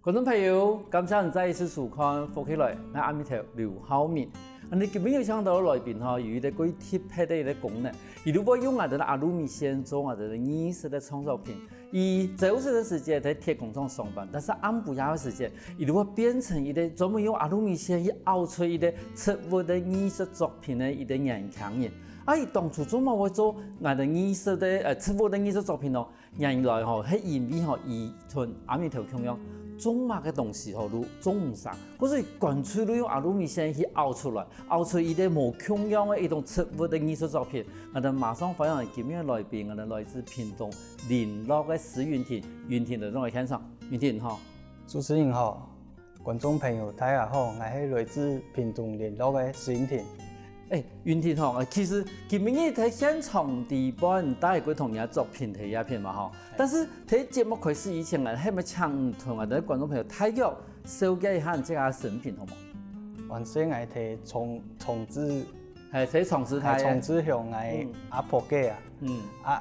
观众朋友，感谢您再一次收看《福起来》，我阿弥陀刘浩明。你今日有想到来宾哈，有一个贵贴配的一个功能，伊如果用我哋的阿鲁米线做我哋的艺术的创作品，伊早时的时间在铁工厂上班，但是暗部夜的时间，伊如果变成一个专门用阿鲁米线去凹出一个植物的艺术作品的一个人强人。啊！伊当初做嘛会做我的艺术的植物的艺术作品哦，原来吼係因為吼伊從阿彌陀咁樣種嘛嘅東西吼，都種唔晒，嗰所以乾脆都用阿魯米線去凹出來，凹出一啲無窮樣嘅一種植物的藝術作品。我哋馬上歡迎今日來賓，我哋來自屏東林樂嘅施芸婷，芸婷嚟到現場，芸婷好，主持人好，觀眾朋友大家好，我係來自屏東林樂嘅施芸婷。芸婷吼，其實今日喺現場地幫帶過同樣作品睇一片嘛吼，但是喺節目開始以前啊，係咪請同我哋觀眾朋友大約紹介一下這個生平好冇？原先係睇重置，係睇重置睇，重置向係阿婆家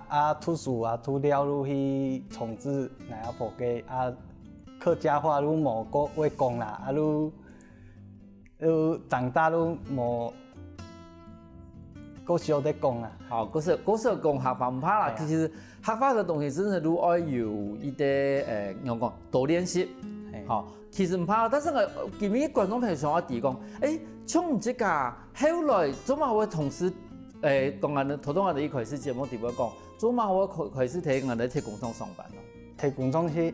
啊，土樹啊土料路去重置嚟阿婆家啊，客家話路冇個會講啦，啊路長大路冇。嗰時候在講啊，好，嗰時候講客話唔怕啦。其實客話嘅東西真係都愛有一啲我講多練習，好，其實唔怕。但是我今日觀眾朋友想我提講，像唔知㗎，後來做嘛我同事同我哋頭先我哋一開始節目地方講，做嘛我開始喺我哋鐵工廠上班咯。鐵工廠喺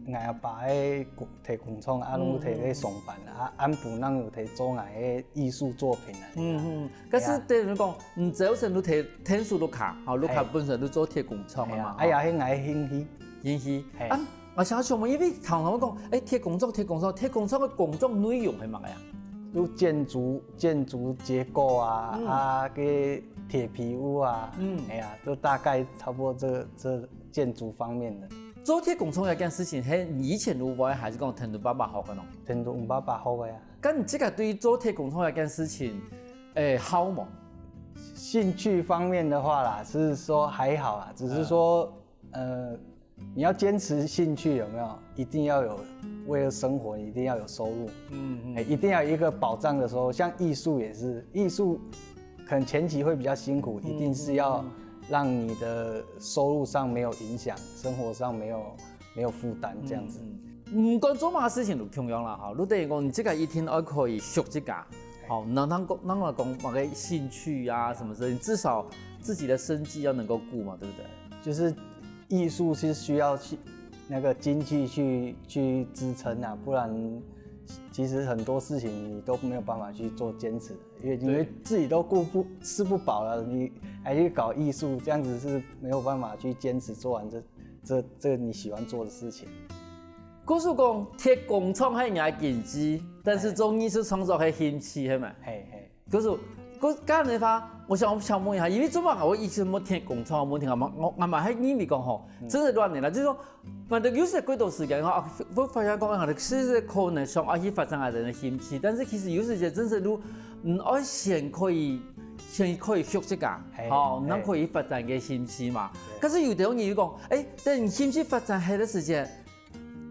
我阿爸嘅鐵工廠，啊，攏喺咧上班啊，暗部咱有喺做我嘅藝術作品啊。可是對你講，唔早晨都睇天數都卡，好，都卡本身都做鐵工廠啊嘛。哎呀，喺我嘅興趣。我想問，因為常常講，鐵工廠嘅工作內容係乜嘢？都建築結構啊，啊嘅鐵皮屋啊，都大概差不多這建築方面的。做鐵工廠有件事情，係以前有冇還是講聽到爸爸學嘅咯？聽到爸爸學嘅呀。咁你這個對於做鐵工廠有件事情，好冇？興趣方面的話啦，是說還好啦，只是說，你要堅持興趣有沒有？一定要有，為了生活一定要有收入，一定要有一個保障的時候，像藝術也是，藝術可能前期會比較辛苦，一定是要讓你的收入上沒有影響，生活上沒有負擔，這樣子。唔管做乜事情都同樣啦，哈，你等於講你這個一天還可以學這個，好，那我講某個興趣啊什麼之類，你至少自己的生計要能夠顧嘛，對不對？就是藝術是需要去那個經濟去支撐啊，不然其實很多事情你都沒有辦法去做堅持，因為自己都吃不飽了，你還去搞藝術，這樣子是沒有辦法去堅持做完這你喜歡做的事情。故事講鐵工廠係人經濟，但是做藝術創作係興趣，係咪？故事。嗰你話，我想問一下，因為做乜我以前冇聽工廠，冇聽我咪喺呢邊講吼，真係亂嚟啦。就是說，反正有時幾多時間我發現講我哋是可能想要去發展我哋嘅興趣，但是其實有時間真係都唔愛先可以學這個，好，能可以發展嘅興趣嘛。可是有啲人講，等興趣發展係的時間，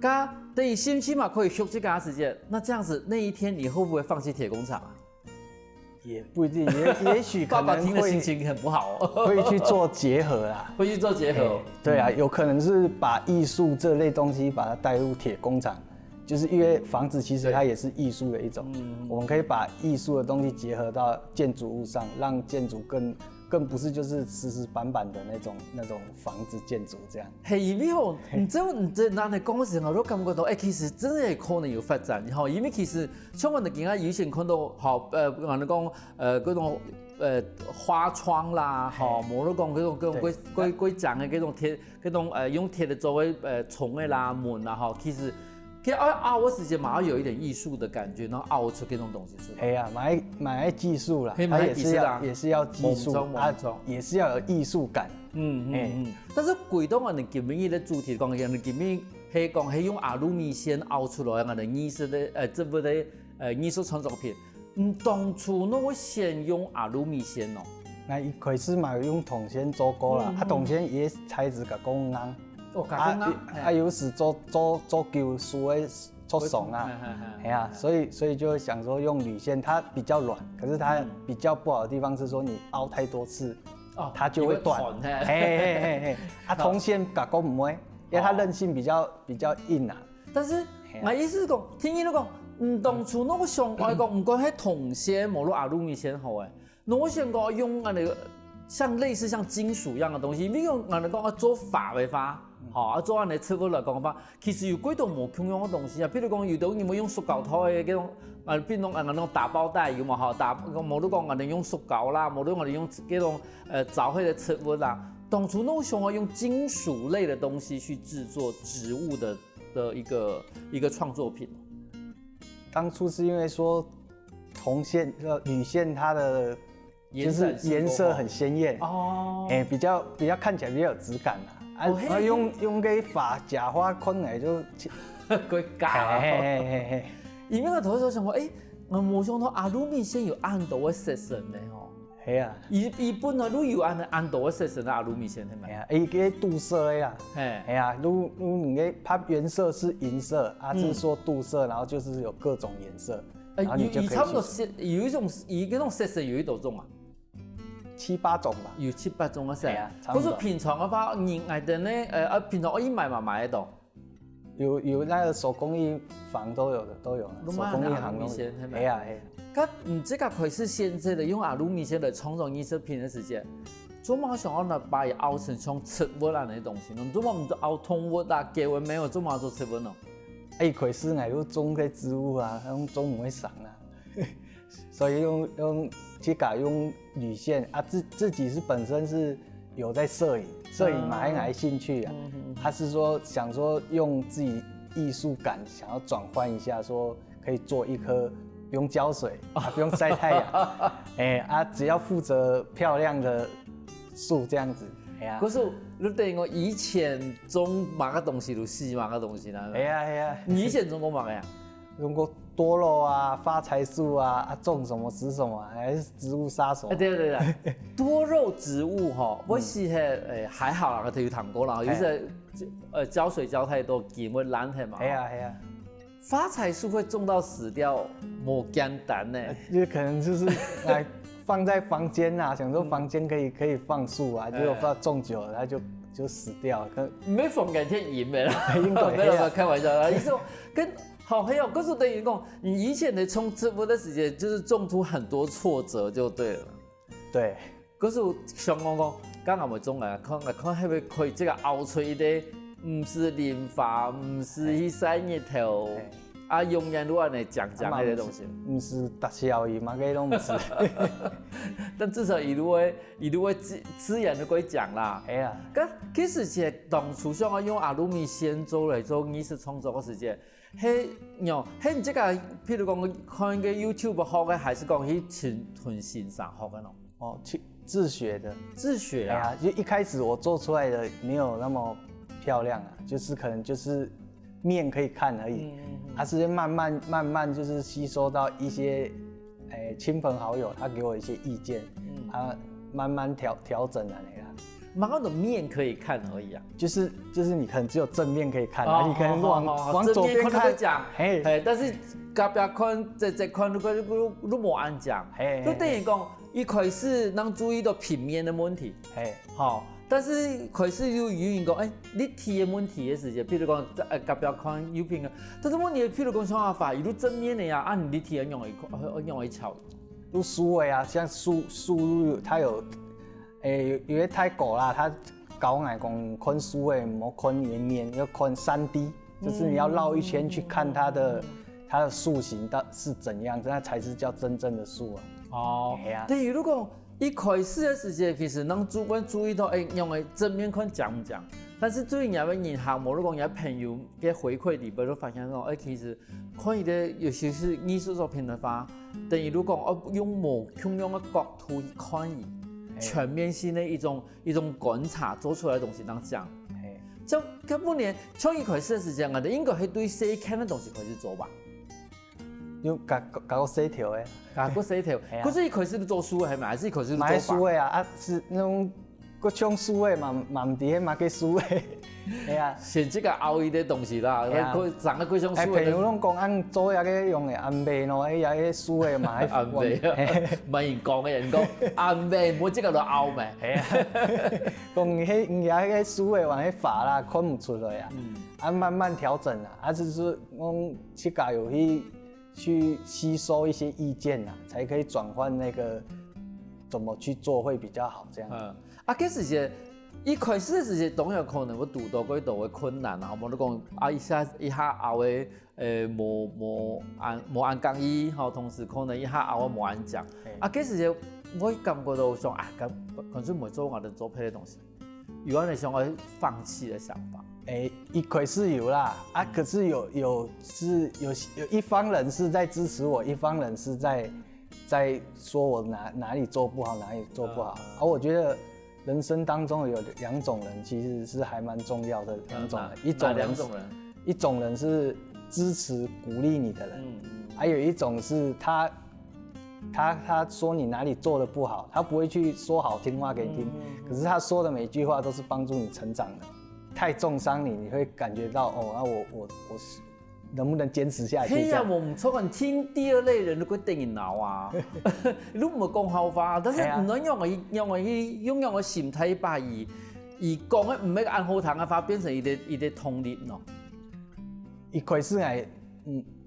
等興趣嘛可以學這個時間，那這樣子那一天你會不會放棄鐵工廠啊？也不一定，也許可能爸爸聽的心情很不好，會去做結合啦。會去做結合，對啊，有可能是把藝術這類東西把它帶入鐵工廠，就是因為房子其實它也是藝術的一種，我們可以把藝術的東西結合到建築物上，讓建築更不是就是死死板板的那種房子建築這樣。係因為吼，你這嗱你講嘅時候，我都感覺到，其實真係可能有發展，吼，因為其實像我哋而家以前看到，好，我哋講嗰種花窗啦，吼，冇得講嗰種規整嘅嗰種鐵，嗰種用鐵的作為窗嘅啦門啦，吼，其實凹嘅時間嘛，有一點藝術的感覺，然後凹出嗰種東西出來。係啊，買技術啦，它也是要技術，也是要有藝術感。但是回到我哋今日嘅主題講嘅，我哋今日係講係用阿魯米線凹出來我哋藝術的這部的藝術創作品。當初我先用阿魯米線咯。那一開始嘛用銅線做過啦，銅線也材質個講硬。有时做球输的出爽啊，哎呀，所以就想说用铝线，它比较软，可是它比较不好的地方是说你凹太多次，它就会断。铜线甲讲唔会，因为它韧性比较硬啊。但是我意思是讲，听伊讲，当初那个上我讲，唔管迄铜线，无论阿鲁米线好诶，我想讲用那个像类似像金属一样的东西，比如讲人讲做法的法。做安尼切分来讲法，其实有几种无共用的东西啊。譬如讲，有种你们用塑胶套的嗰种，变成那种打包袋有嘛吼，无如讲我哋用塑胶啦，无如我哋用嗰种凿迄个切分啦。当初弄想要用金属类的东西去制作植物的一个创作品。当初是因为说铜线铝线它的就是颜色很鲜艳哦，比较看起来比较有质感啦。用个假花框来就鬼假。伊那个头就想讲，我冇想到阿鲁米线有按度的色神呢吼。系啊，伊本来你有按度的色神的阿鲁米线，系咪？系啊，伊个镀色的啦。系啊，你个它原色是银色，是说镀色，然后就是有各种颜色，然后你就可以。差不多有一种，伊嗰种色神有多种啊？7、8种吧，有7、8种啊，是啊。可是平常的话，人爱的呢，平常可以买得到。有那个手工艺坊都有，手工艺行都有。系啊。咁这个开始现在的用阿鲁米线来创造艺术品的时间，做嘛想要呢把伊凹成像切纹那的东西，侬做嘛唔做凹通纹啊、结纹没有，做嘛做切纹哦？开始我都种个植物啊，用种唔会长啊。所以用铝线啊，自己是本身是有在摄影嘛，还兴趣啊。他是说想说用自己艺术感，想要转换一下，说可以做一棵不用浇水不用晒太阳，只要负责漂亮的树这样子。可是你等于我以前种哪个东西就死哪个东西啦。系啊。你以前种过哪个呀？用过多肉啊、发财树啊，种什么植什么，还是植物杀手。对，多肉植物哈，我是还好啦，我有谈过啦，有时浇水浇太多，根会烂起嘛。系啊。发财树会种到死掉，冇简单呢。就可能就是来放在房间啊，想说房间可以放树啊，结果不知道种久了，它就死掉了。没放几天盐没啦，没有开玩笑啦。意思跟好黑哦，可是等于讲，你以前的种植物的时间，就是种出很多挫折就对了。对。可是像我讲，刚刚我种来看迄个可以这个凹出一啲。唔是淋法，唔是去晒日头，永远都安尼讲那些东西。唔是达消伊嘛，个拢唔是。但至少伊如果资源都可以讲啦。系啊。咁其实是当初想要用阿鲁米线做来做艺术创作的时间，迄你这个，譬如讲看个 YouTube 学的，还是讲去屯线上学的咯？去自学的。自学啊？就一开始我做出来的没有那么漂亮啊，就是可能就是面可以看而已，它是慢慢就是吸收到一些亲朋好友，他给我一些意见，慢慢调整啊那个。慢慢的面可以看而已啊，就是你可能只有正面可以看，你可能往左边看讲，但是隔壁看再看如果冇按讲，就等于讲一开始能注意到平面的问题，但是开始有语言讲，你提的问题的时间，譬如讲隔壁看有平的，但是问题譬如讲像法，有正面的呀，你提用来抄，都书的啊，像书它有。有些太狗啦，他教我讲看书的，唔好看圆面，要看3D，就是你要绕一圈去看它的树形是怎样，那才是叫真正的树啊。对，如果一开始的时间，其实能注意到，用的正面看讲唔讲，但是最近有银行，如果有朋友嘅回馈里边都发现到，其实看伊的尤其是艺术作品的话，等于如果用某同样的角度去看伊。全面性的一种观察做出来的东西当讲，就根本年从一开始的时间，我哋应该係對細看的東西開始做吧。用搞個細條嘅，搞個細條。可是一開始做書係咪？還是一開始做買書嘅啊？是那種佫冲输的嘛唔伫迄嘛计输的，系啊。先即个熬伊的东西啦，佢长得佢种哎，输朋友的。拢讲按做遐个用的安麦咯，迄遐个输的嘛，安味啊，唔系人讲嘅人讲安味，冇即个就熬咩？系啊，讲迄遐个输的往迄发啦，看唔出来啊，啊慢慢调整啦，啊就是讲去家有去吸收一些意见啦，才可以转换那个怎么去做会比较好这样。啊，其实是一开始是当然可能会遇到几度的困难啊，冇你讲啊一下熬的无按讲伊吼，同时可能一下熬无按讲。啊，其实我感觉到想啊，可是没做我的做配的东西，有安尼想要放弃的想法。一开始有啦，啊，可是有一方人是在支持我，一方人是在说我哪里做不好，哪里做不好。而我觉得人生当中有两种人，其实是还蛮重要的两种人，一种人是支持鼓励你的人，还有一种是他说你哪里做的不好，他不会去说好听话给你听，可是他说的每句话都是帮助你成长的。太重伤你，你会感觉到哦，那我能不能坚持下去？嘿呀，我唔错，你听第二类人都会等于闹啊，你都唔会讲好话，但是唔能用个心态把伊讲的唔係按好聽嘅話變成一個通靈咯。一開始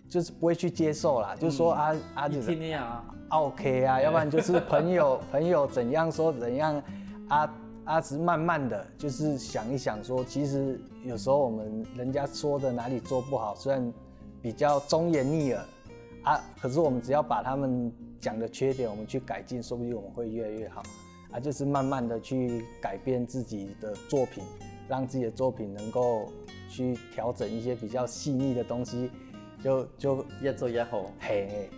就是不會去接受啦，就是說就是聽你啊 ，OK 啊，要不然就是朋友怎樣說怎樣只是慢慢的就是想一想說，其實有時候我們人家說的哪裡做不好，雖然比較忠言逆耳可是我們只要把他們講的缺點我們去改進，說不定我們會越來越好。就是慢慢的去改變自己的作品，讓自己的作品能夠去調整一些比較細膩的東西，就越做越好。嘿。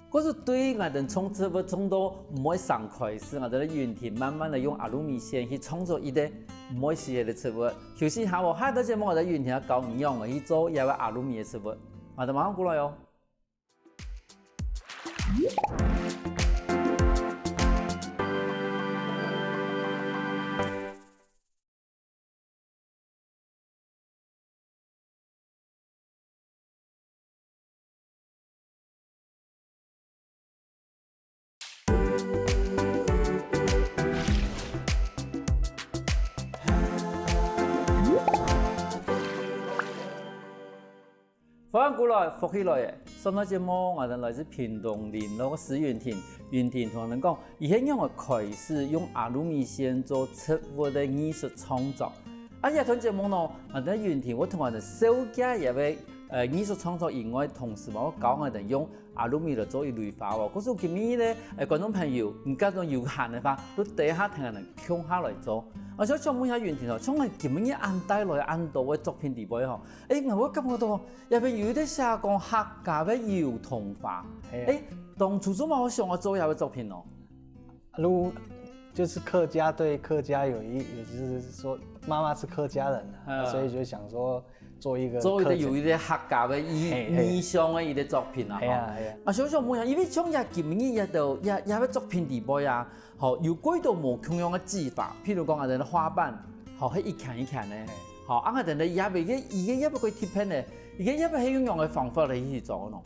可是對於我哋從到唔會上開始，我哋嘅原田慢慢的用阿魯米線去創作一啲唔會是嘅植物。休息下我下個節目我哋原田教唔用嘅去做一個阿魯米嘅植物，我哋馬上過來哦。翻過來，復起來嘅。上個節目我哋來自屏東林嗰個史原田同我哋講，伊係用開始用阿魯米線做植物嘅藝術創作。啊，呢段節目呢，我哋原田我同我哋小家入嘅藝術創作以外，同時我教我哋用阿魯米嚟做一類化喎。嗰時今日咧，觀眾朋友唔加種有限嘅話，都第一下聽人哋強下嚟做。我想問下原田哦，從我今日按帶來按到嘅作品地位嗬，我感覺到入邊有啲寫講客家嘅窯童話，當初做乜我想我做下嘅作品哦？如就是客家對客家有就是說媽媽是客家人啊，所以就想說做一個有一啲客家嘅意象嘅一啲作品啊。啊，想問下，因為從今日嘅作品地位啊。好，有幾道無同樣嘅技法，譬如講我哋嘅花瓣，好係一圈一圈嘅，好我哋咧而家一個貼片咧，而家一個係用嘅方法嚟去做咯，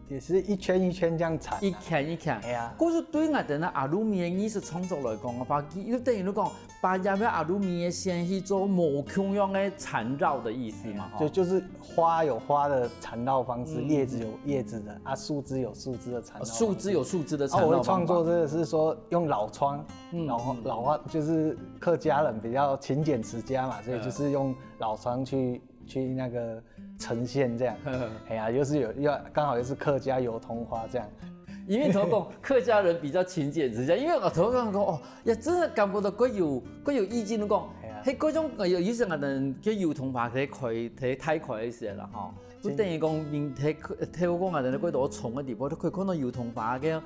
也是一圈一圈這樣纏，一圈一圈。係啊。嗰個對我哋嘅阿魯米嘅藝術創作來講嘅話，就等於你講把入邊阿魯米嘅線去做無同樣嘅纏繞的意思嘛。就是花有花的纏繞方式，葉子有葉子的，樹枝有樹枝的纏繞。樹枝有樹枝的纏繞。我的創作這個是說用老樁，老話就是客家人比較勤儉持家嘛，所以就是用老樁去那個呈現這樣。哎呀，就是剛好又是客家油桐花這樣。因為同講客家人比較勤儉持家，因為我同講哦，也真係感覺到佢有意見講，喺嗰種有時候人叫油桐花睇太快嘅時啦，嗬。都等於講面睇講我哋嗰度蟲嘅地方，都可以看到油桐花嘅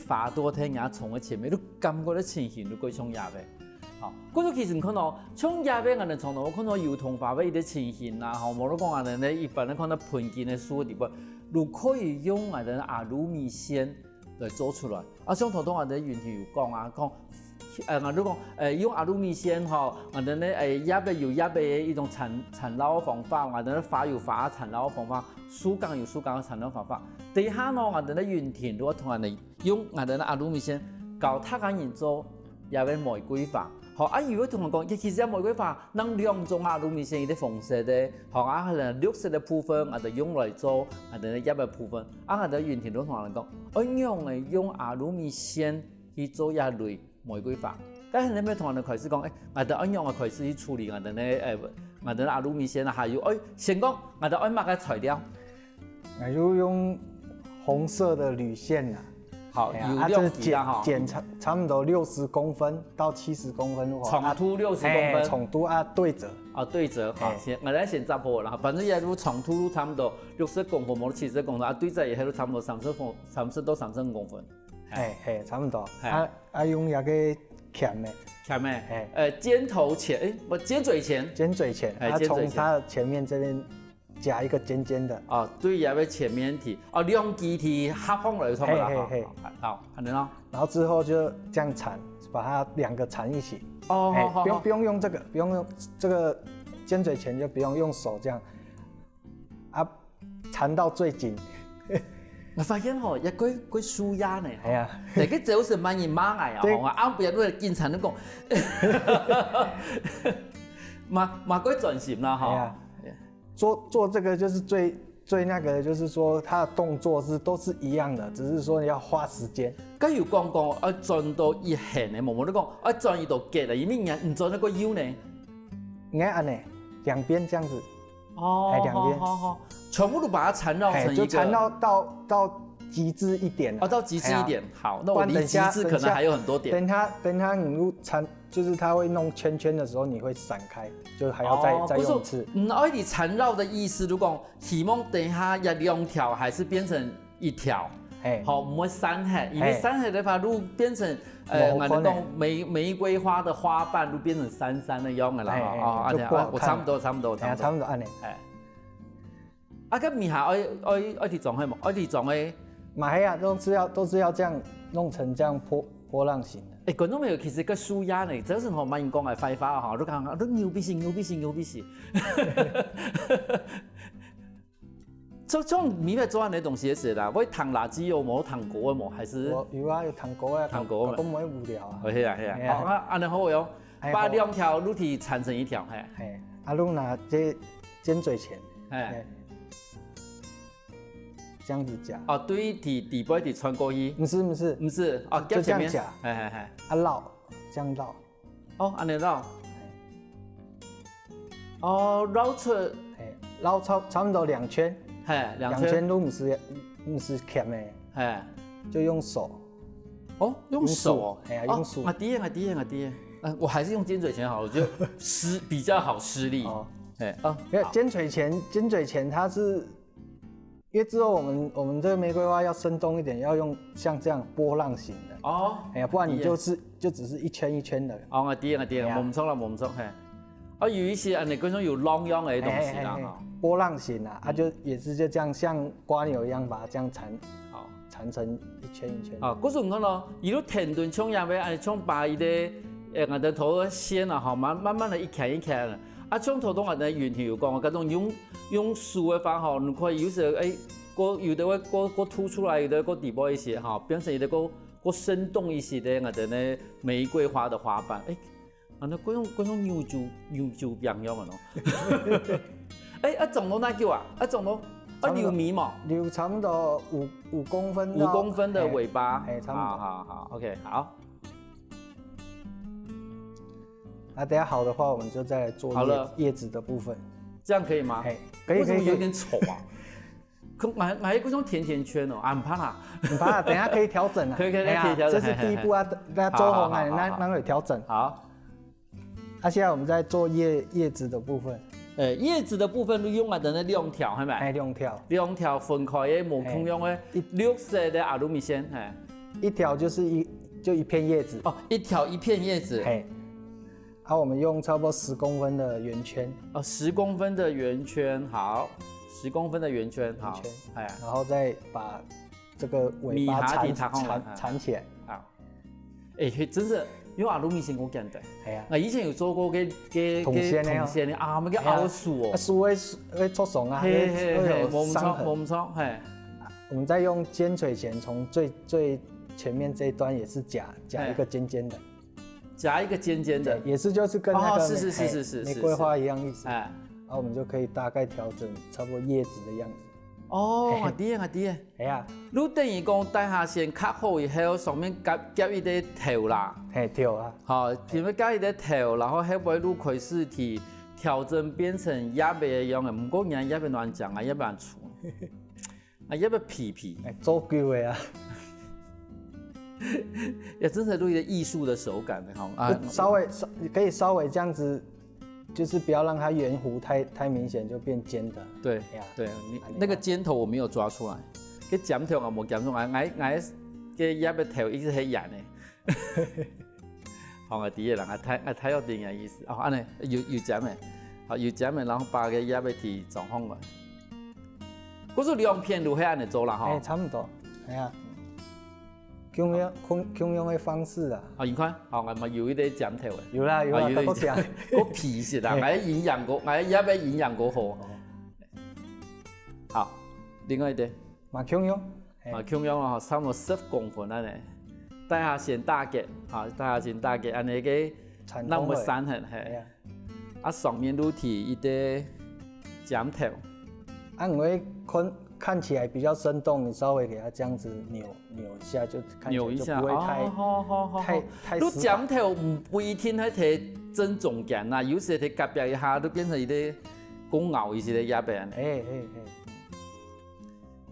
花朵睇眼蟲嘅前面，都感覺到情形都嗰種入嘅。嗰種其實看到從入邊我哋從頭看到油桐花嘅一啲情形啊，冇得講我哋咧一般咧看到盆景嘅樹嘅地方，都可以用我哋阿魯米線來做出來。啊，像頭先我哋原田有講啊，講如讲用阿鲁米线吼，我哋咧压嘅有压嘅一种产捞方法，我哋咧发有发产捞方法，疏钢有疏钢嘅产捞方法。第下呢，我哋咧原田如果同人哋用我哋咧阿鲁米线搞他嘅人做，也嘅玫瑰花。好啊，如果同人講，其實玫瑰花能兩種阿魯米線嘅紅色嘅，好啊，可能綠色嘅部分，我哋用嚟做我哋一嘅部分。啊，我哋原田都同人講，我用阿魯米線去做一類玫瑰花。但係你咪同人哋開始講，我哋用開始去處理我哋咧我哋阿魯米線啊，還有先講我哋乜嘅材料？我就用紅色的鋁線啊。好，有量幾啊？剪差不多60公分到70公分，長度60公分，長度啊對折。啊對折，好，我哋先執好啦，反正也都長度都差唔多60公分，冇70公分，啊對折也係都差唔多30到35公分。係差唔多。用那個鉗嘅，尖頭鉗，尖嘴鉗。尖嘴鉗，從它前面這邊。加一個尖尖的哦，對，也要前面提哦，兩機體合放來衝啦，好，看到咯。然後之後就這樣纏，把它兩個纏一起。哦，好，不用用這個，不用用這個尖嘴鉗，就不用用手這樣啊，纏到最緊。我發現吼，一個舒壓呢，係啊，但係就好似萬人馬藝啊，我啱別都係經常都講，馬鬼轉型啦，哈。做這個就是最那個，就是說它的動作都是一樣的，只是說你要花時間。假如講轉到一橫呢，冇都講，轉一道結啦，因為人唔轉那個腰呢，應該按呢，兩邊這樣子。哦，兩邊，好，全部都把它纏繞成一個，就纏到極致一點。到極致一點，好，那我離極致可能還有很多點。等它你纏，就是它會弄圈圈的時候，你會閃開，就還要再用一次。而你纏繞的意思，如果希望等下要兩條，還是變成一條？好，唔會散開，因為散開的話，如果變成我哋講玫瑰花的花瓣，都變成散的樣嘅啦。我差唔多，差唔多按呢。咁面下愛啲狀係冇，愛啲狀嘅。馬戲啊，都是要這樣弄成這樣波浪形的。觀眾朋友其實個舒壓呢，這時候蠻人講係廢話嚇，都講都牛逼死。從你咪做那東西是啦，會糖垃圾有冇糖果冇？還是有啊，有糖果啊，糖果都唔會無聊啊。係啊，好啊，安尼好喲，把兩條肉體纏成一條，係。阿龍拿這尖嘴鉗，這樣子夾。哦，對，底部底穿過去。不是，哦，就這樣夾。啊繞，這樣繞。哦，安尼繞。哦，繞出。繞差不多2圈。兩圈都唔是鉗嘅。就用手。哦，用手。用手。我第一。我還是用尖嘴鉗好，我覺得比較好施力。尖嘴鉗它是。因為之後我們這個玫瑰花要生動一點，要用像這樣波浪形的哦，不然你就只是一圈一圈的。哦，我知，冇錯，有一些你嗰種有浪樣嘅東西啦，波浪形啊，就也是就這樣像蝸牛一樣把它這樣纏成一圈一圈。啊，嗰種咯，如果田段衝入去，衝把伊啲我哋頭線啊，慢慢的一圈一圈。啊，從頭到我哋原條講，嗰種用樹嘅方法，你可以有時有的會凸出來，有的個底部一些變成一個生動一些的我哋呢玫瑰花的花瓣，嗰種牛豬樣樣啊咯，種到哪叫啊？種到牛尾嘛？牛差唔多5公分。5公分的尾巴，差唔多。好 ，OK， 好。等下好的話，我們就再來做葉子的部分，這樣可以嗎？可以。為什麼有點醜啊？買嗰種甜甜圈哦，唔怕啦，等下可以調整啊。可以調整。這是第一步啊，大家做好啊，那可以調整。好。現在我們在做葉子的部分。葉子的部分用我哋那兩條，係咪？2條分開嘅無孔用嘅綠色的阿魯米線，一條就是一片葉子。哦，一片葉子。我們用差不多10公分的圓圈。10公分的圓圈，好，10公分的圓圈，好，然後再把這個尾巴纏起來。好，真是因为阿鲁米线好简单。系啊，我以前有做過嘅銅線的啊，咪叫熬樹哦，樹會出蟲啊，嘿嘿嘿，會有傷痕。冇錯，係我們再用尖錘鉗從最前面這一端也是夾一個尖尖的，夾一個尖尖的，也是就是跟那個是玫瑰花一樣意思。哎，然後我們就可以大概調整差不多葉子的樣子。哦，係啲啊，係啲啊。係啊，你等於講帶下線卡好以後，上面夾一啲頭啦。係頭啊。好，前面加一啲頭，然後後尾你開始去調整變成葉的樣嘅，唔過人葉別亂講啊，葉別粗，啊葉別皮。做久的啊。也真係對藝術的手感哈啊，可以稍微這樣子，就是不要讓它圓弧太明顯，就變尖的。對對，你那個尖頭我沒有抓出來，個尖頭我冇夾出來，我個葉的頭一直係圓的。好，我第一人睇有點嘅意思，哦，安尼有尖的，好有尖的，然後把個葉的體轉放來。嗰種兩片都係安尼做啦，哈。差不多，係啊。共用的方式啊！啊，你看，好，我咪有一啲尖頭嘅。有啦，嗰隻。嗰皮是啦，我營養過，我葉嘅營養過好。好，另外一啲。嘛共用。啊，共用啊，差唔多10公分安尼，帶下線打結，啊，帶下線打結，安尼個那麼散痕係。啊，上面都提一啲尖頭。啊，因為看起來比較生動，你稍微給它這樣子扭一下，就看起來就不會太。你尖頭唔一定係睇正中間啦，有時睇夾邊一下都變成一啲公牛，一啲葉邊。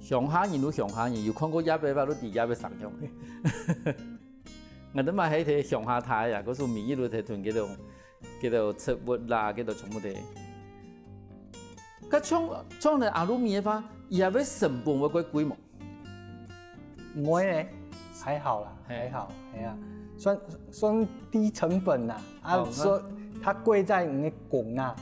鄉下人都鄉下人，有看過葉邊吧？都啲葉邊上向。我哋咪喺睇鄉下台啊，嗰時民意都睇團叫做植物啦，叫做全部啲。佢創嚟阿魯米嘅話，也要成本會貴冇？唔會咧，還好啦，還好，係啊，算低成本啦。啊，說它貴在你的工啊，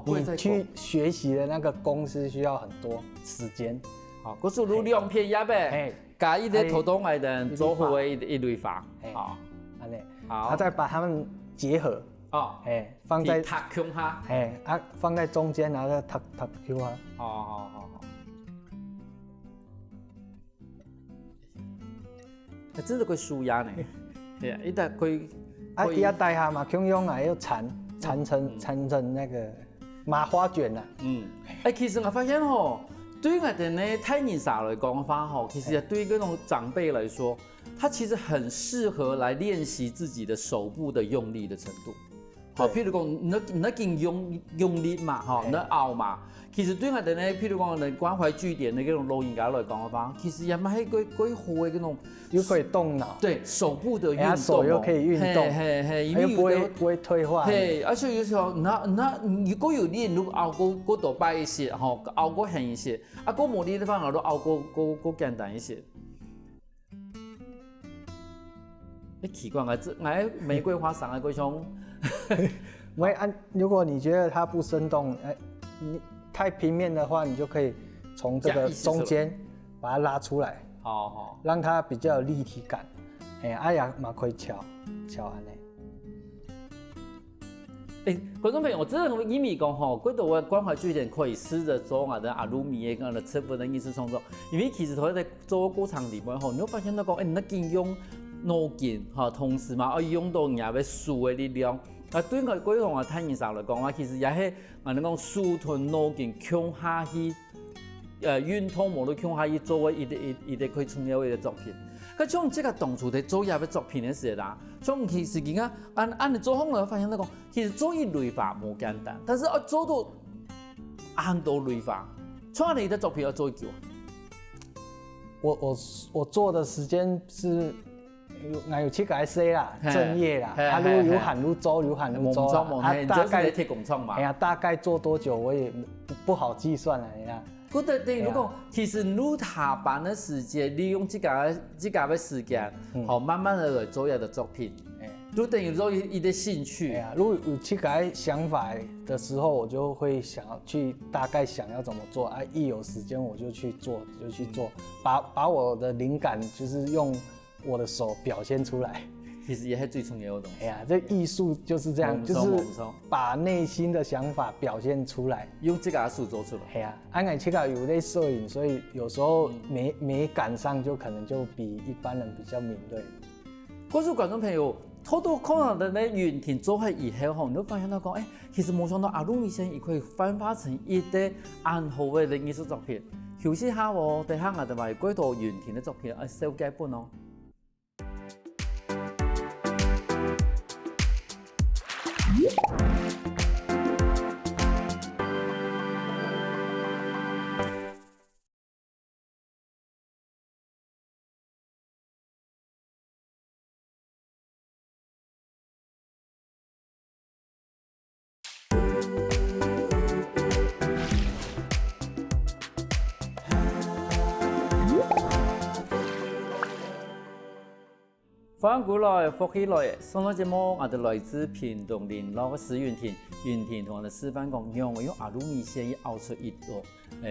你去學習的那個工是需要很多時間。好，嗰時你兩片葉嘅，加一啲土豆外的做好嘅一類法，好，安尼，好，再把它們結合。哦，放在塔胸下，放在中間，然後再塔 Q 下。好。真係佢舒壓呢，係啊，一旦佢啊，一帶下嘛，共用啊，要纏成那個麻花卷啊。其實我發現吼，對於我哋呢太年少嚟講法吼，其實對於嗰種長輩來說，他其實很適合來練習自己的手部的用力的程度。好，譬如講，你勁用力嘛，吼，你拗嘛，其實對我哋呢，譬如講，你關懷據點的嗰種老人家來講嘅話，其實也蠻幾好嘅嗰種，又可以動腦，對手部的運動，手又可以運動，又不會退化，而且有時候，那如果有練，你拗過多擺一些，吼，拗過輕一些，啊，過冇力的方法都拗過簡單一些。你奇怪我玫瑰花上嘅嗰種。如果你覺得它不生動，你太平面的話，你就可以從這個中間把它拉出來，好，讓它比較有立體感。哎呀，嘛可以敲安尼。觀眾朋友，我真係同意咪講吼，嗰度嘅關懷據點可以試着做我哋阿魯米嘅咁嘅植物嘅藝術創作，因為其實佢喺做過程裡面吼，你會發現到講，你見用腦筋嚇，同時嘛，可以用到人嘅數嘅力量。啊，對我嗰種啊太年少嚟講話，其實也係我哋講數屯腦筋強下去，運動無論強下去做嘅一啲可以重要嘅作品。佢將這個當初喺做嘢嘅作品嘅時候啦，將其實而家按你做好我發現到講，其實做一類法冇簡單，但是做到很多類法，創你的作品要做幾久？我做的時間是。我有去改 C 啦，正業啦，他有喊入周，大概鐵工廠嘛。哎呀，大概做多久我也不好計算啦，你看。嗰對對，如果其實你下班的時間，利用這個的時間，好慢慢的來做一個作品，就等於說一啲興趣。如果有去改想法的時候，我就會想要去大概想要怎麼做啊，一有時間我就去做，把我的靈感就是用我的手表現出來，其实也是最重要的东西。哎呀，这艺术就是这样，就是没错把内心的想法表现出来，用这个塑造出来。哎呀，俺切个有类摄影，所以有时候美感上就可能就比一般人比较敏锐。各位观众朋友，透过看到的那原田做起以后，你都发现到讲，其实没想到阿鲁米先也可以翻发成一啲很好的艺术作品。休息下喎，等下我哋咪歸到原田嘅作品小幾本咯。翻過來，福起來，上個節目我哋來自屏東林老嘅石原田，原田同我哋示範講，讓我用阿魯米線去凹出一朵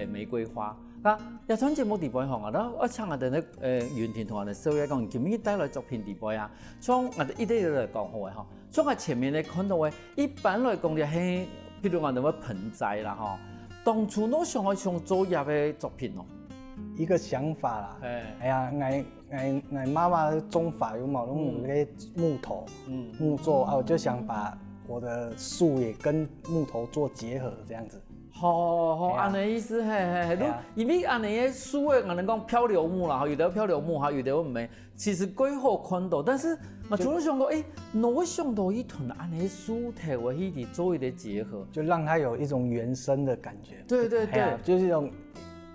玫瑰花。嗱，一場節目地位行啊，我請我哋咧原田同我哋小姐講，今日帶來作品地位啊，從我哋一啲嚟講好嘅嚇，從我前面咧看到嘅，一般來講就係，譬如我哋嘅盆栽啦嚇，當初都想去做入嘅作品咯。一個想法啦，哎呀，我媽媽種法有嘛，用那個木頭，木做啊，我就想把我的樹也跟木頭做結合，這樣子。好，安尼意思係，因為安尼嘅樹誒，我哋講漂流木啦，有啲漂流木，有啲唔係，其實幾好看到，但是我總係想過，我想到一團安尼樹頭嘅去做一啲結合，就讓它有一種原生的感覺。對，就是一種。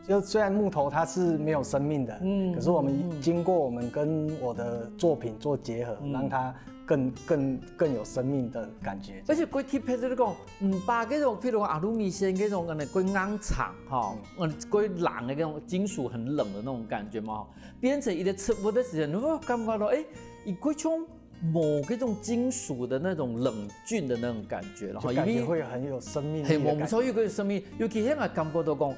就雖然木頭它是沒有生命的，可是我們經過我們跟我的作品做結合，讓它更有生命的感覺。而且佢貼喺度講，唔把嗰種譬如阿魯米線嗰種佢硬長嚇，佢冷嘅嗰種金屬很冷的那種感覺嘛，變成一個植物的時候，你會感覺到佢種冇嗰種金屬的那種冷峻的那種感覺啦，就感覺會很有生命力。係冇錯，有個生命，尤其係我感覺到講。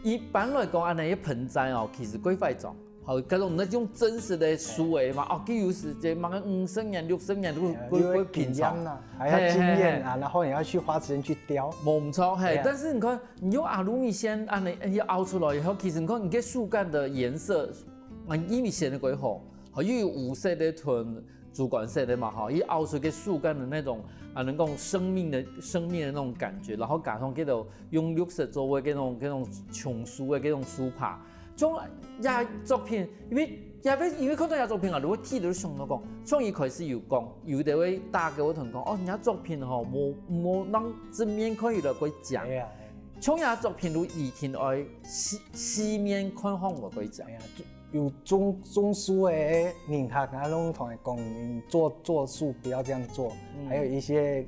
一般來講，安尼一盆栽哦，其實幾快種，好，嗰種那種真實的樹誒嘛，哦，佢有時間慢慢5、10年、6、10年都會品嘗啦，還要經驗啊，然後你要去花時間去雕，冇錯，係。但是你看，你用阿魯米線安尼要凹出來以後，其實你看你個樹幹的顏色，伊咪顯得幾好，好又有五色的同主管色的嘛，哈，一凹出個樹幹的那種。能夠生命的那種感覺，然後加上嗰度用綠色做嘅嗰種松樹嘅嗰種樹帕，種也作品，因為看到也作品啊，如果睇到想到講，從一開始有講，有啲會打給我同講，人家作品吼冇讓正面可以來過講，從也作品如以前愛四面看向來過講。有種樹的人他攏同佢講，你做樹不要這樣做。還有一些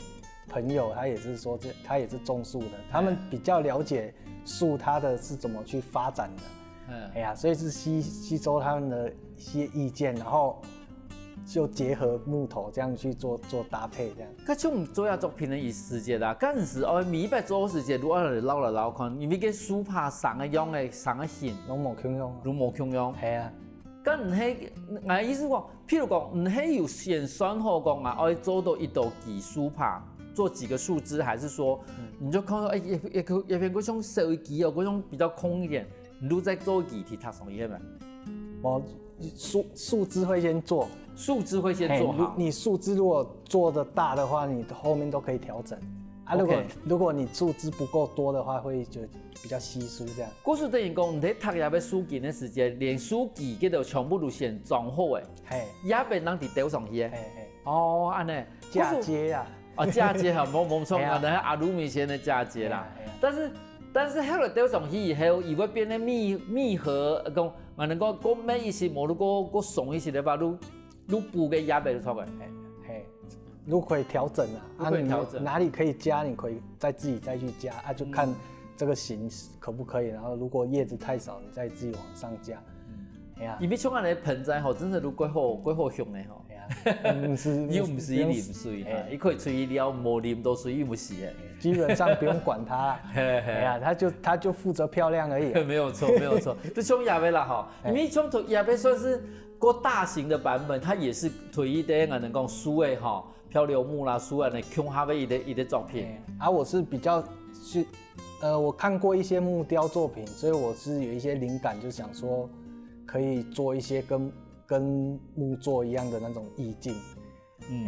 朋友，他也是說他也是種樹的，他們比較了解樹它的是怎麼去發展的。哎呀，所以是吸收他們的一些意見，然後就結合木頭這樣去做搭配，這樣。佢種做下作品的時節啦，嗰陣時我每擺做時節，如果嚟撈嚟撈看，因為個樹帕生嘅樣嘅生嘅線，攏冇共用，攏冇共用。係啊，咁唔係，我意思講，譬如講，唔係有先算好講啊，我做到一道幾樹帕，做幾個樹枝，還是說，你就看到一片嗰種小枝哦，嗰種比較空一點，你都再做幾條塔上去咪？我樹枝會先做。樹枝會先做好。你樹枝如果做得大的話，你後面都可以調整。啊，如果你樹枝不夠多的話，會就比較稀疏這樣。故事等於講，你讀入去樹根的時間，連樹枝嗰度全部都先裝好誒，也俾人哋丟上去誒。哦，安尼嫁接啊。哦，嫁接嚇，冇錯，我哋係阿魯米線的嫁接啦。但是後來丟上去以後，如果變得密合，講我能夠每一次冇個鬆一些的話，都補嘅也俾出嘅。如果可以調整啊，可以調整，哪裡可以加，你可以自己再去加啊，就看這個型可不可以。然後如果葉子太少，你再自己往上加。因為像我哋盆栽吼，真係都幾好用嘅吼。不是，又不是伊啉水，伊可以吹了无啉到水，伊不是诶。基本上不用管它，哎呀，他就负责漂亮而已。没有错，没有错，这冲亚杯啦哈，因为冲亚杯算是过大型的版本，它也是推一点能讲书诶哈，漂流木啦，书啊那空哈贝一的照片。我是比较是，我看过一些木雕作品，所以我是有一些灵感，就想说可以做一些跟木作一样的那种意境。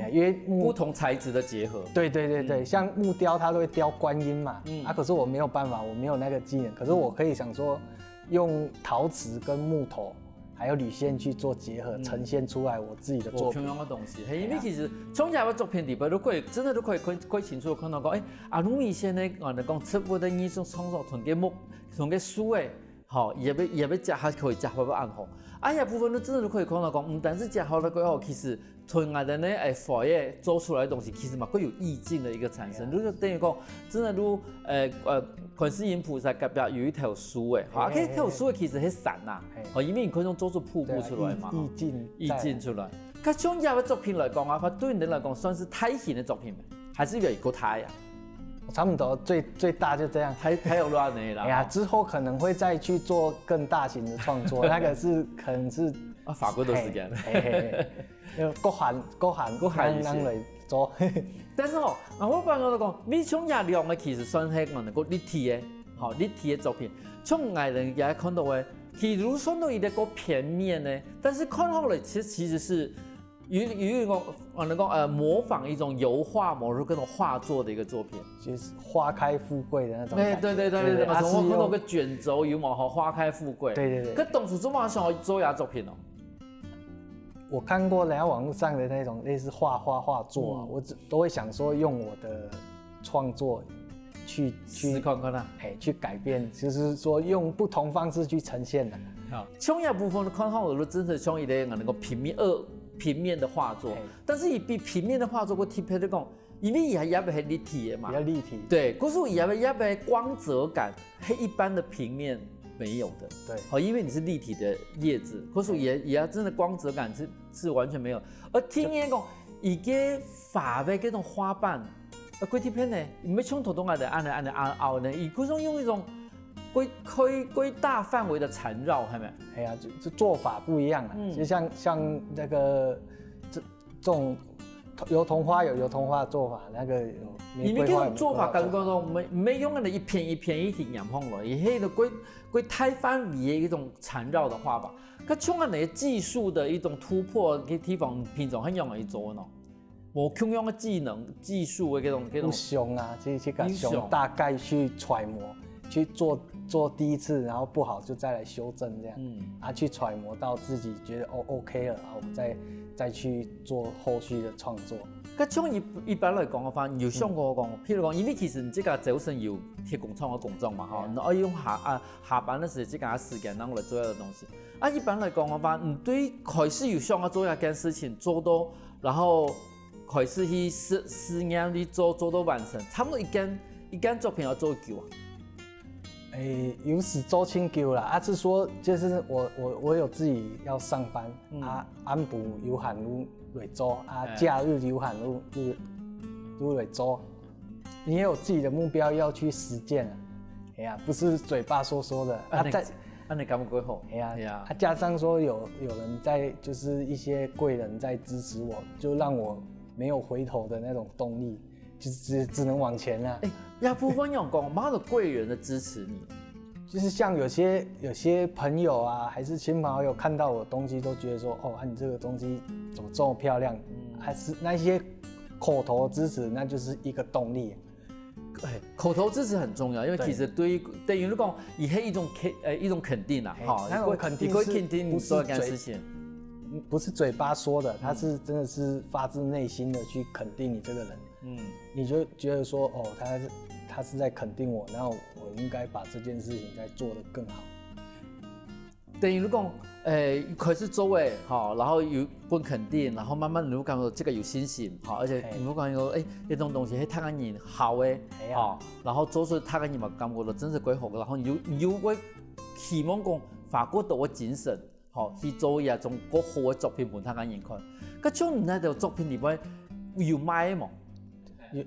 因为不同材质的结合。对，像木雕它都会雕观音嘛，可是我没有办法，我没有那个技能，可是我可以想说用陶瓷跟木头还有铝线去做结合，呈现出来我自己的作品。同样的东西，因为其实从亚的作品里边都可以真的都可以清楚看到讲，阿鲁米线呢，我哋讲植物的艺术创作同个木同个树诶，好也要加还可以加好不暗号。呀部分都真的都可以看到讲，唔单是加好了过后，其实从我的呢画业做出来的东西，其实嘛会有意境的一个产生。就等于讲，真的如观世音菩萨隔壁有一条树诶，好，这条树其实很散呐，因为你可以做出瀑布出来嘛，意境出来。咁从亚的作品来讲啊，对你来讲算是太型的作品没？还是有一个太呀？差不多最大就这样，太有乱的啦。哎呀，之后可能会再去做更大型的创作，那个可能是法国的时间。国韩来做。但是我刚刚讲，你从亚量的其实算是能够立体的，立体的作品。从外人也看到的，其实算到一个平面的，但是看好了其实是。有一个能够模仿一种油画某各种画作的一个作品，就是花开富贵的那种感觉。对，我看到个卷轴有冇花开富贵。对。可当初做嘛想做亚作品哦。我看过人家网络上的那种类似画作啊，我都会想说用我的创作去看看啦，去改变，就是说用不同方式去呈现的。好，从亚部分的看好，我真的像一个能够平面的画作，但是比平面的画作我特别的讲，因为也不是立体的嘛，比较立体。对，可是也不光泽感，是一般的平面没有的。对，好，因为你是立体的叶子，可是也真的光泽感是完全没有。而听人讲，一个法的这种花瓣，龟贴片呢，没从头到尾的按凹呢，以各种用一种。归大范围的缠绕，系咪？哎呀，这做法不一样啊。就像那个这种油桐花有油桐花的做法，那个有玫瑰花。你们这种做法感觉到没用的一片一片一挺染红了，也是归太范围的一种缠绕的画法。可从那个技术的一种突破嘅地方，平常很容易做呢。我同样的技术的这种。不凶啊，去个凶大概去揣摩。去做第一次，然后不好就再来修正这样，去揣摩到自己觉得OK 了，然后再去做后续的创作。咁从一般来讲嘅话，有想过讲，譬如讲，因为其实你这个早晨有贴工厂嘅工作嘛，哈，我用下班的时候这个时间让我来做一个东西。一般来讲嘅话，你对开始有想要做一件事情做到，然后开始去试验去做到完成，差不多一件作品要做久啊。有始周清久啦，是说就是我有自己要上班，安补有限来做，假日有限来做，你也有自己的目标要去实践了，哎呀，不是嘴巴说的。你感觉好？哎呀，加上说有人在，就是一些贵人在支持我，就让我没有回头的那种动力。就只能往前了。部分用讲，妈的贵人的支持你，就是像有些朋友啊，还是亲朋好友看到我的东西，都觉得说，你这个东西怎么这么漂亮？还是那些口头支持，那就是一个动力。口头支持很重要，因为其实对于你讲，也是一种肯定啦，那种肯定是不是不是嘴巴说的，他是真的是发自内心的去肯定你这个人。你就觉得说，他是在肯定我，然后我应该把这件事情再做得更好。等于讲，开始做诶，然后有更肯定，然后慢慢你感觉这个有信心，而且你感觉这种东西是他人好诶，然后做出他人嘛感觉到真是quite好，然后你又会希望讲法国度嘅精神，去做一种更好嘅作品俾他人看。嗰種唔喺度作品裏邊有賣嘛？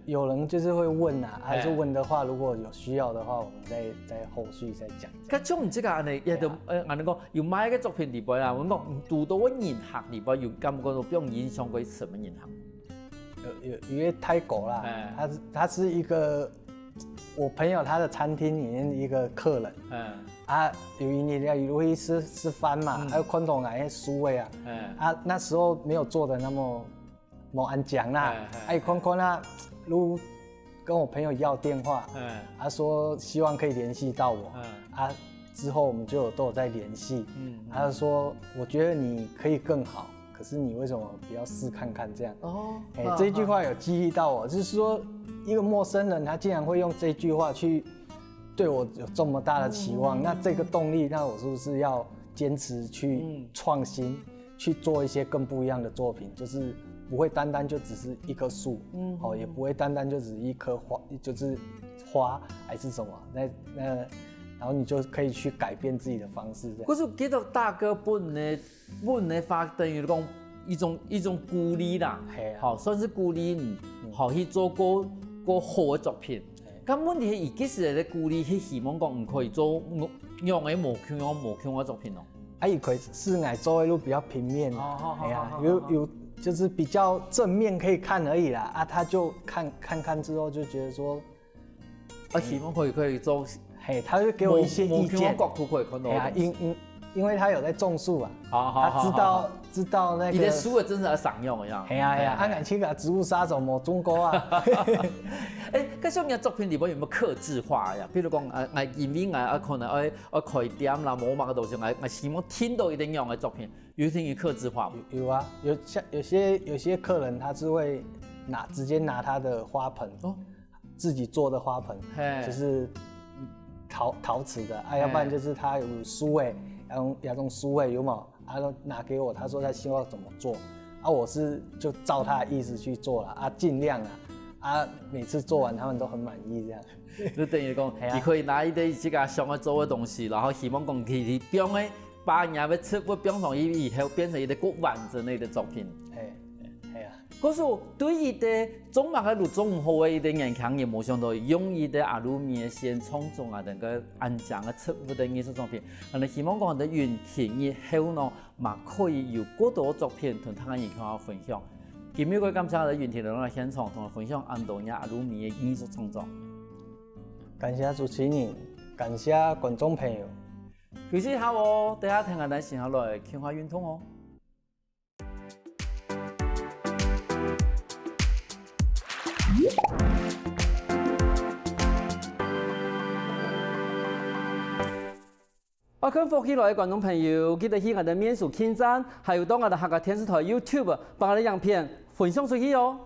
有人就是會問啊，還是問的話，如果有需要的話，我們再後續再講。嗰種唔知㗎，你亦都人哋講有賣嘅作品裏邊啊，我講讀到嘅銀行裏邊有感覺到比較影響過什麼銀行？因為泰國啦，他是一個我朋友他的餐廳裡面一個客人，有一年要會吃飯嘛，還有看到那些書位啊，那時候沒有做的那麼安講啦，看啦，如跟我朋友要電話，他說希望可以聯繫到我，之後我們都有在聯繫，他就說我覺得你可以更好。可是你為什麼不要試看看這樣？這句話有激勵到我，就是說一個陌生人，他竟然會用這句話去對我有這麼大的期望，那這個動力，那我是不是要堅持去創新，去做一些更不一樣的作品？就是不會單單就只是一棵樹，也不會單單就只是一棵花，就是花還是什麼？然後你就可以去改變自己的方式。可是記得大哥本的話，等於講一種鼓勵啦，好算是鼓勵你，好去做個好嘅作品。咁問題係，而幾時嚟鼓勵係希望講唔可以做用嘅無腔嘅作品咯？伊可以是愛做一路比較平面，有就是比較正面可以看而已啦。他就看之後就覺得說，希望可以做。他就給我一些意見。角度可以看到。因為他有在種樹啊，他知道那個。你的樹係真係常用嘅樣。安感情個植物殺手冇種過啊。嗰種嘅作品裏邊有冇客製化呀？譬如講因為可能開店啦，某個東西，希望聽到一定樣嘅作品，有啲要客製化。有啊，有些客人他是會直接拿他的花盆，自己做的花盆，就是陶瓷的，要不然就是他有書位，要用書位有冇？都拿給我，他說他希望怎麼做，我是就照他的意思去做了，盡量每次做完他們都很滿意這樣。就等於講，你可以拿一啲自家想要做嘅東西，然後希望講佢變嘅把人家嘅出物變成以後變成一個更完整嘅作品。可是對伊啲種物喺度種唔好嘅伊啲人強也冇想到用伊啲阿魯米嘅線創作等個安裝嘅出物嘅藝術作品，我哋希望講喺完田以後呢，嘛可以有更多作品同大家一齊分享。今日我感謝喺完田嚟現場同我分享咁多阿魯米嘅藝術創作。感謝主持人，感謝觀眾朋友。休息下喎，等下聽下咱先下來傾下運動哦。我跟福起來嘅觀眾朋友，記得去我哋面書網站，還有到我哋客家電視台 YouTube，把我哋影片分享出去哦。